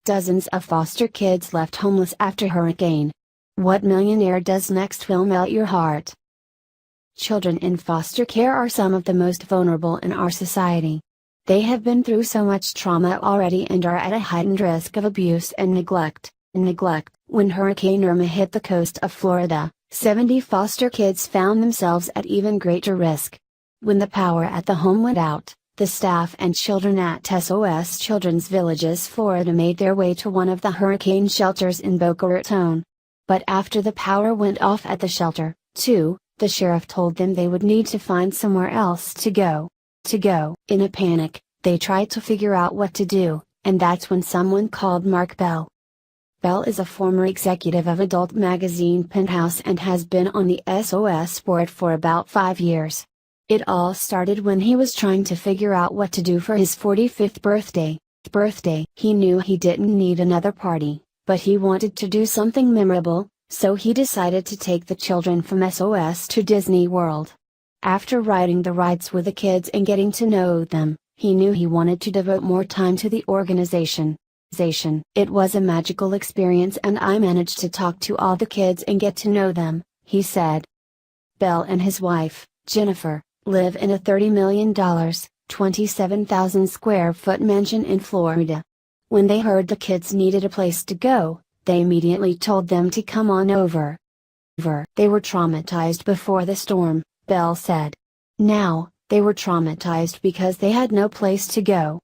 Dozens of foster kids left homeless after hurricane. What Millionaire does next will melt your heart. Children in foster care are some of the most vulnerable in our society. They have been through so much trauma already and are at a heightened risk of abuse and neglect. When Hurricane Irma hit the coast of Florida, 70 foster kids found themselves at even greater risk. When the power at the home went out, the staff and children at SOS Children's Villages, Florida made their way to one of the hurricane shelters in Boca Raton. But after the power went off at the shelter, too, the sheriff told them they would need to find somewhere else to go. In a panic, they tried to figure out what to do, and that's when someone called Mark Bell. Bell is a former executive of adult magazine Penthouse and has been on the SOS board for about 5 years. It all started when he was trying to figure out what to do for his 45th birthday. He knew he didn't need another party, but he wanted to do something memorable, so he decided to take the children from SOS to Disney World. After riding the rides with the kids and getting to know them, he knew he wanted to devote more time to the organization. It was a magical experience and I managed to talk to all the kids and get to know them, he said. Bell and his wife, Jennifer, live in a $30 million, 27,000 square foot mansion in Florida. When they heard the kids needed a place to go, they immediately told them to come on over. They were traumatized before the storm, Bell said. Now, they were traumatized because they had no place to go.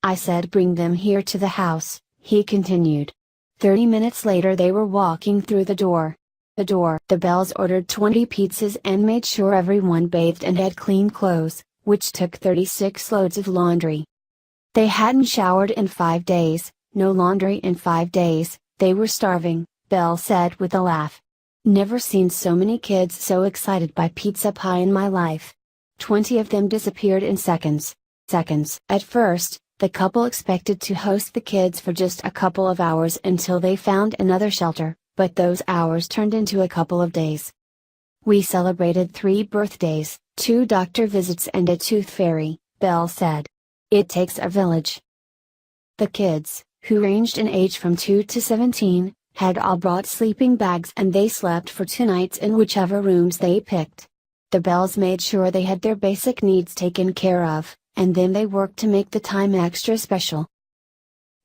I said bring them here to the house, he continued. 30 minutes later they were walking through the door. The Bells ordered 20 pizzas and made sure everyone bathed and had clean clothes, which took 36 loads of laundry. They hadn't showered in 5 days, no laundry in 5 days, they were starving, Bell said with a laugh. Never seen so many kids so excited by pizza pie in my life. 20 of them disappeared in seconds. At first, the couple expected to host the kids for just a couple of hours until they found another shelter, but those hours turned into a couple of days. We celebrated 3 birthdays, 2 doctor visits and a tooth fairy, Bell said. It takes a village. The kids, who ranged in age from 2 to 17, had all brought sleeping bags and they slept for 2 nights in whichever rooms they picked. The Bells made sure they had their basic needs taken care of, and then they worked to make the time extra special.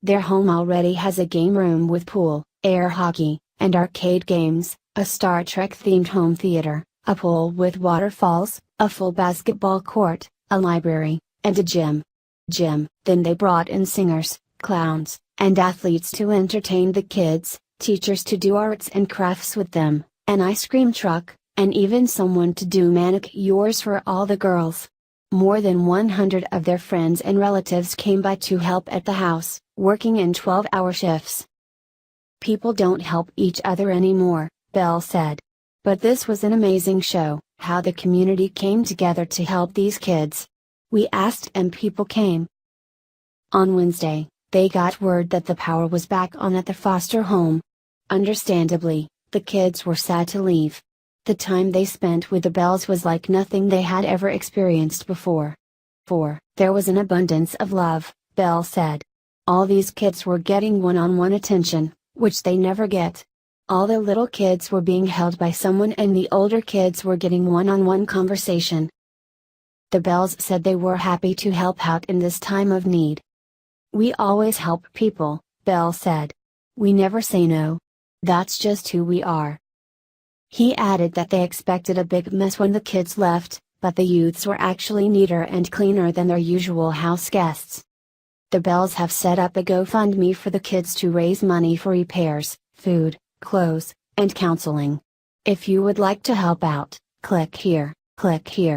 Their home already has a game room with pool, air hockey, and arcade games, a Star Trek-themed home theater, a pool with waterfalls, a full basketball court, a library, and a gym. Then they brought in singers, clowns, and athletes to entertain the kids, teachers to do arts and crafts with them, an ice cream truck, and even someone to do manicures for all the girls. More than 100 of their friends and relatives came by to help at the house, working in 12-hour shifts. People don't help each other anymore, Bell said. But this was an amazing show, how the community came together to help these kids. We asked and people came. On Wednesday, they got word that the power was back on at the foster home. Understandably, the kids were sad to leave. The time they spent with the Bells was like nothing they had ever experienced before. There was an abundance of love, Bell said. All these kids were getting one-on-one attention, which they never get. All the little kids were being held by someone and the older kids were getting one-on-one conversation. The Bells said they were happy to help out in this time of need. We always help people, Bell said. We never say no. That's just who we are. He added that they expected a big mess when the kids left, but the youths were actually neater and cleaner than their usual house guests. The Bells have set up a GoFundMe for the kids to raise money for repairs, food, clothes, and counseling. If you would like to help out, click here.